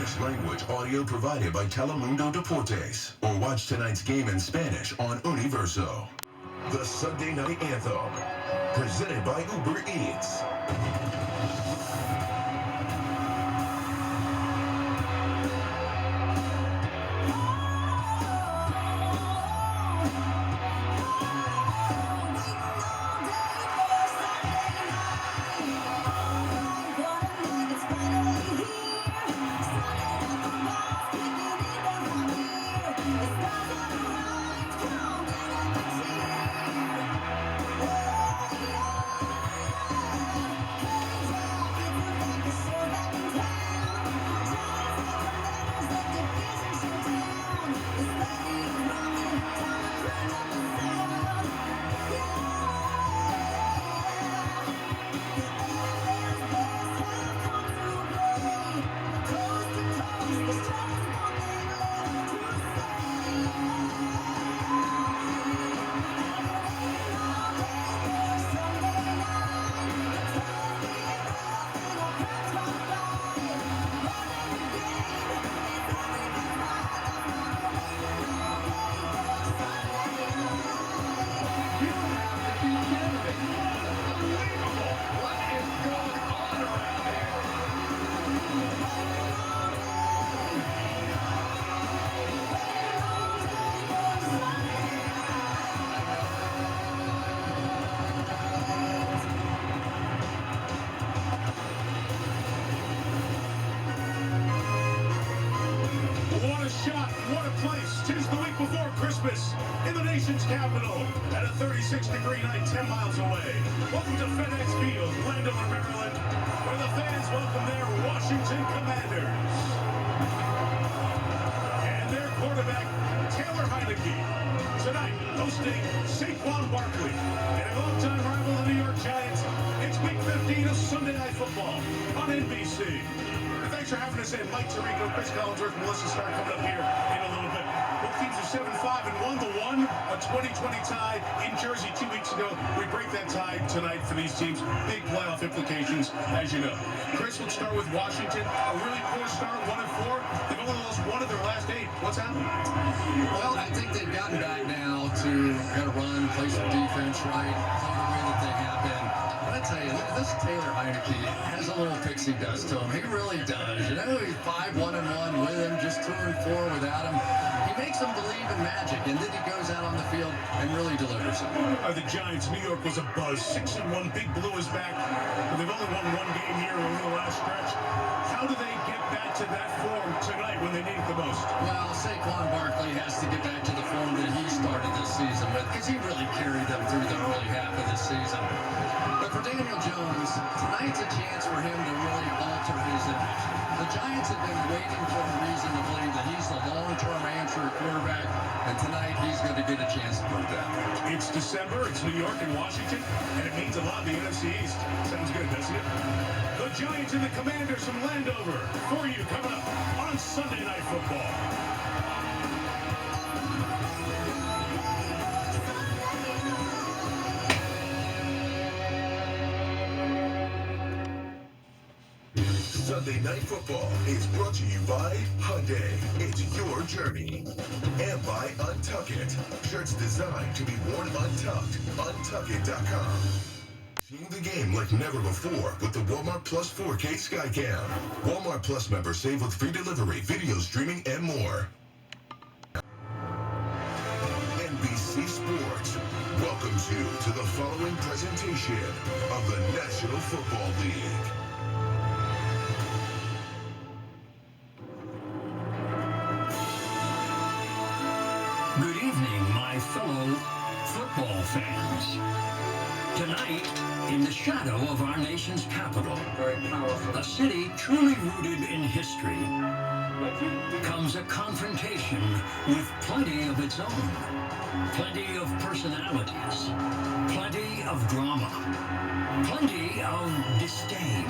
English language audio provided by Telemundo Deportes. Or watch tonight's game in Spanish on Universo. The Sunday Night Anthem, presented by Uber Eats. In the nation's capital, at a 36-degree night 10 miles away. Welcome to FedEx Field, Landover, Maryland, where the fans welcome their Washington Commanders. And their quarterback, Taylor Heineke, tonight hosting Saquon Barkley. And a longtime rival, the New York Giants. It's Week 15 of Sunday Night Football on NBC. And thanks for having us in. Mike Tirico, Chris Collinsworth, and Melissa Starr coming up here in a little bit. Both teams are 7-5 and 1-1, a 2020 tie in Jersey 2 weeks ago. We break that tie tonight for these teams. Big playoff implications, as you know. Chris, let's start with Washington. A really poor start, 1-4. They've only lost one of their last 8. What's happening? Well, I think they've gotten back now to kind of run, play some defense right, play the way that they have been. But I tell you, this Taylor Heineke has a little pixie dust to him. He really does. You know, he's 5-1-1 with him, just 2-4 without him. He makes them believe in magic, and then he goes out on the field and really delivers it. The Giants, New York was a buzz. 6-1, Big Blue is back. But they've only won one game here over the last stretch. How do they get back to that form tonight when they need it the most? Well, Saquon Barkley has to get back to the form that he started this season with, because he really carried them through the early half of the season. But for Daniel Jones, tonight's a chance for him to really alter his image. The Giants have been waiting for a reason to believe that he's the long-term answer at quarterback, and tonight he's going to get a chance to prove that. It's December, it's New York and Washington, and it means a lot in the NFC East. Sounds good, doesn't it? The Giants and the Commanders from Landover for you coming up on Sunday Night Football. Sunday Night Football is brought to you by Hyundai. It's your journey. And by Untuck It. Shirts designed to be worn untucked. Untuckit.com. Seeing the game like never before with the Walmart Plus 4K Skycam. Walmart Plus members save with free delivery, video streaming, and more. NBC Sports welcomes you to the following presentation of the National Football League. Good evening, my fellow football fans. Tonight, in the shadow of our nation's capital, a city truly rooted in history, comes a confrontation with plenty of its own, plenty of personalities, plenty of drama, plenty of disdain.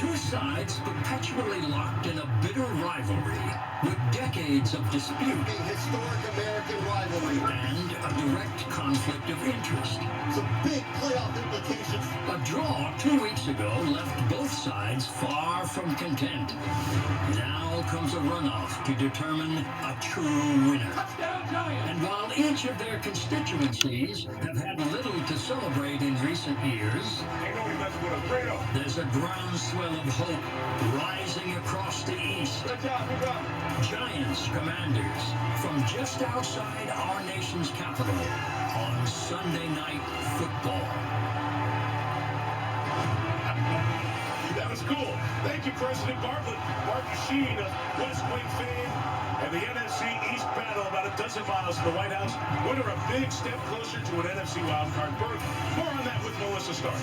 Two sides perpetually locked in a bitter rivalry with decades of dispute. A historic American rivalry. And a direct conflict of interest. Some big playoff implications. A draw 2 weeks ago left both sides far from content. Now comes a runoff to determine a true winner. Touchdown, Giants! And while each of their constituencies have had little to celebrate in recent years, Ain't nobody messing with a Fredo. there's a groundswell of hope rising across the east. Watch out, we got Giants Commanders from just outside our nation's capital on Sunday Night Football. That was cool. Thank you, President Bartlett. Martin Sheen, a West Wing fame, and the NFC East battle about a dozen miles from the White House. Winner a big step closer to an NFC wildcard berth. More on that with Melissa Stark.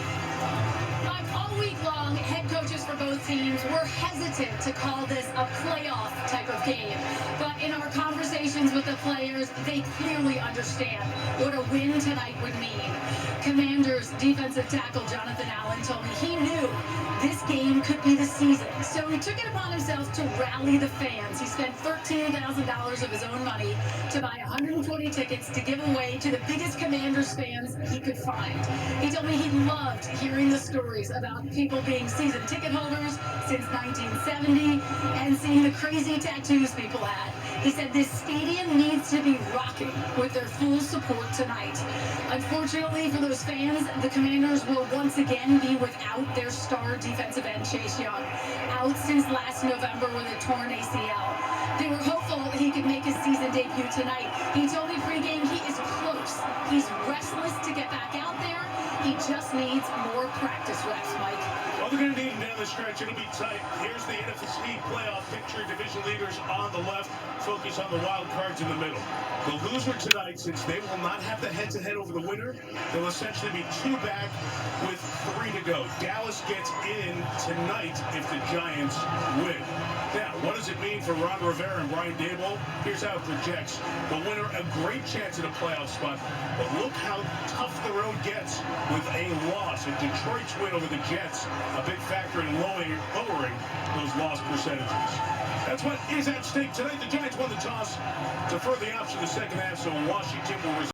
All week long, head coaches for both teams were hesitant to call this a playoff type of game. But in our conversations with the players, they clearly understand what a win tonight would mean. Commanders defensive tackle Jonathan Allen told me he knew this game could be the season. So he took it upon himself to rally the fans. He spent $13,000 of his own money to buy 120 tickets to give away to the biggest Commanders fans he could find. He told me he loved hearing the stories about people being season ticket holders since 1970 and seeing the crazy tattoos people had. He said this stadium needs to be rocking with their full support tonight. Unfortunately for those fans, the Commanders will once again be without their star defensive end Chase Young, out since last November with a torn ACL. They were hopeful he could make his season debut tonight. He told me pregame he is close. He's restless to get back out there. He just needs more practice reps, Mike. Well, they're going to need him down the stretch. It'll be tight. Here's the NFC playoff picture. Division leaders on the left. Focus on the wild cards in the middle. The loser tonight, since they will not have the head-to-head over the winner, they'll essentially be 2 back with 3 to go. Dallas gets in tonight if the Giants win. Now, what does it mean for Ron Rivera and Brian Daboll? Here's how it projects. The winner, a great chance at a playoff spot. But look how tough the road gets with a loss. And Detroit's win over the Jets, a big factor in lowering those loss percentages. That's what is at stake tonight. The Giants won the toss, deferred the option the second half, so Washington will resume.